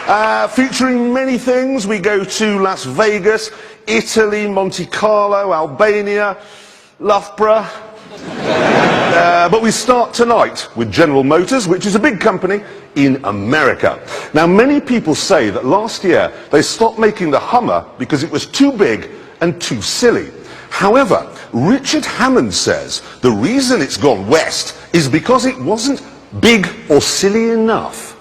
Featuring many things, we go to Las Vegas, Italy, Monte Carlo, Albania, Loughborough. But we start tonight with General Motors, which is a big company in America. Now, many people say that last year they stopped making the Hummer because it was too big and too silly. However, Richard Hammond says the reason it's gone west is because it wasn't big or silly enough.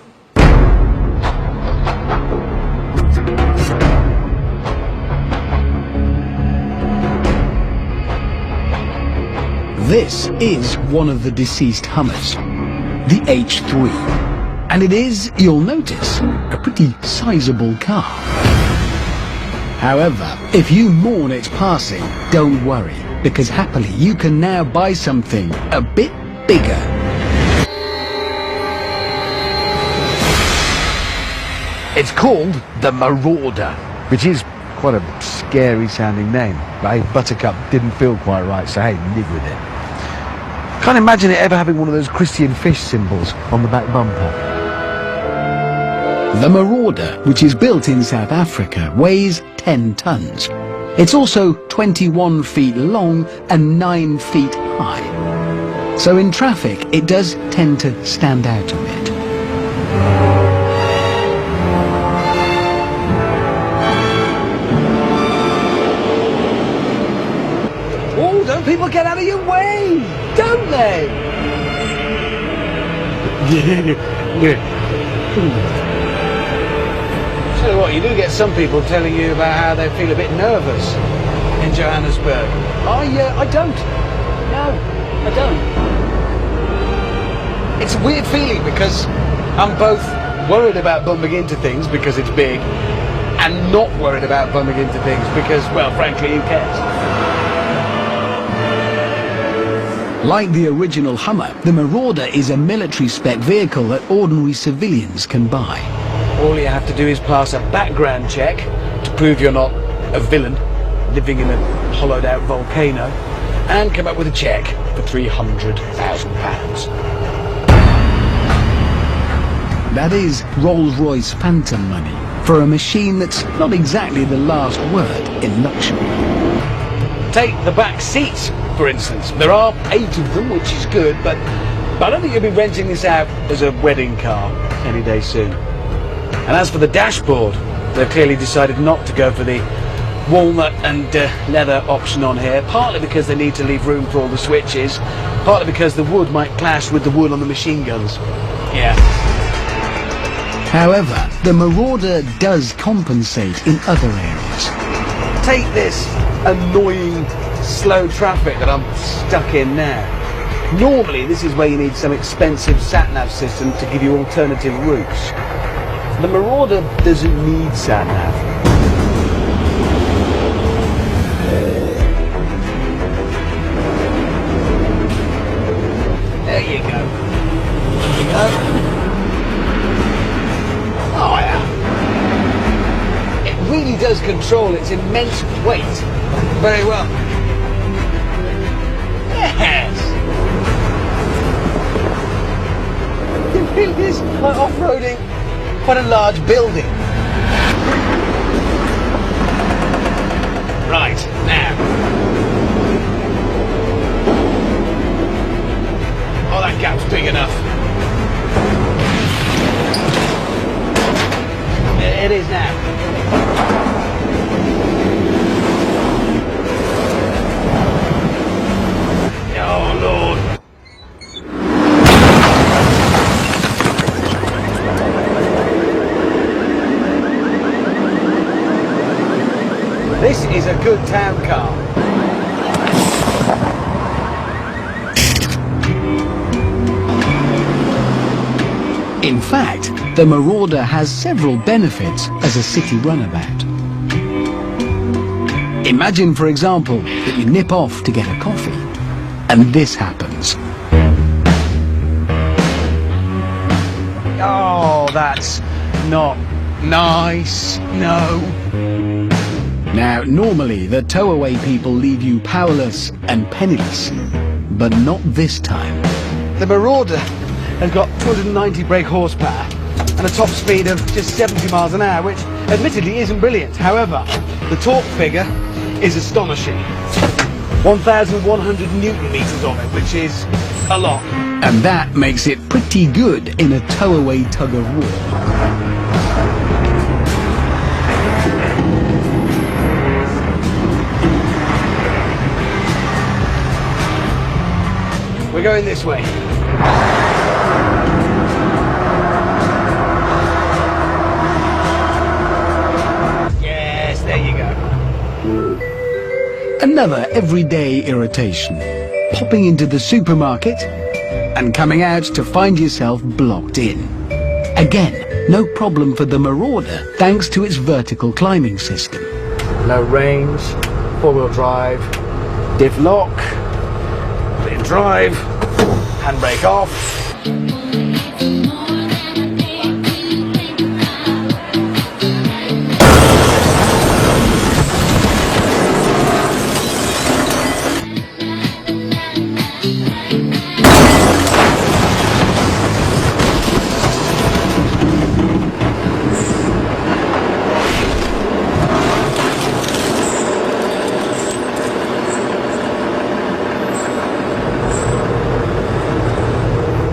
This is one of the deceased Hummers, the H3. And it is, you'll notice, a pretty sizable car. However, if you mourn its passing, don't worry, because happily you can now buy something a bit bigger. It's called the Marauder, which is quite a scary sounding name. But hey, Buttercup didn't feel quite right, so hey, live with it. Can't imagine it ever having one of those Christian fish symbols on the back bumper. The Marauder, which is built in South Africa, weighs 10 tons. It's also 21 feet long and 9 feet high. So in traffic, it does tend to stand out a bit. Oh, don't people get out of your way, don't they? So what, you do get some people telling you about how they feel a bit nervous in Johannesburg. I don't. No, I don't. It's a weird feeling because I'm both worried about bumping into things because it's big and not worried about bumping into things because, well, frankly, who cares? Like the original Hummer, the Marauder is a military-spec vehicle that ordinary civilians can buy. All you have to do is pass a background check to prove you're not a villain living in a hollowed-out volcano and come up with a check for £300,000. That is Rolls-Royce phantom money for a machine that's not exactly the last word in luxury. Take the back seats, for instance. There are 8 of them, which is good, but I don't think you'll be renting this out as a wedding car any day soon. And as for the dashboard, they've clearly decided not to go for the walnut and leather option on here, partly because they need to leave room for all the switches, partly because the wood might clash with the wood on the machine guns. Yeah. However, the Marauder does compensate in other areas. Take this annoying slow traffic that I'm stuck in now. Normally this is where you need some expensive sat-nav system to give you alternative routes. The Marauder doesn't need sat-nav. There you go. There you go. Oh yeah. It really does control its immense weight very well. Yes! It really is like off-roading quite a large building. Right, now. Oh, that gap's big enough. It is now. Oh, Lord. This is a good town car. In fact, the Marauder has several benefits as a city runabout. Imagine, for example, that you nip off to get a coffee, and this happens. Oh, that's not nice. No. Now, normally, the tow-away people leave you powerless and penniless, but not this time. The Marauder has got 290 brake horsepower, and a top speed of just 70 miles an hour, which admittedly isn't brilliant. However, the torque figure is astonishing. 1,100 newton meters on it, which is a lot. And that makes it pretty good in a tow-away tug of war. We're going this way. Yes, there you go. Another everyday irritation. Popping into the supermarket and coming out to find yourself blocked in. Again, no problem for the Marauder thanks to its vertical climbing system. Low range, four-wheel drive, diff lock, put it in drive, handbrake off.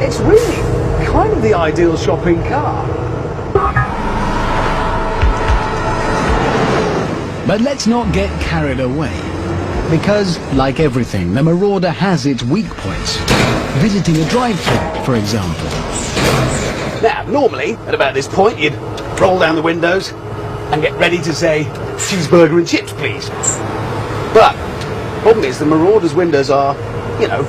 It's really kind of the ideal shopping car. But let's not get carried away. Because, like everything, the Marauder has its weak points. Visiting a drive-thru, for example. Now, normally, at about this point, you'd roll down the windows and get ready to say, cheeseburger and chips, please. But, the problem is the Marauder's windows are, you know,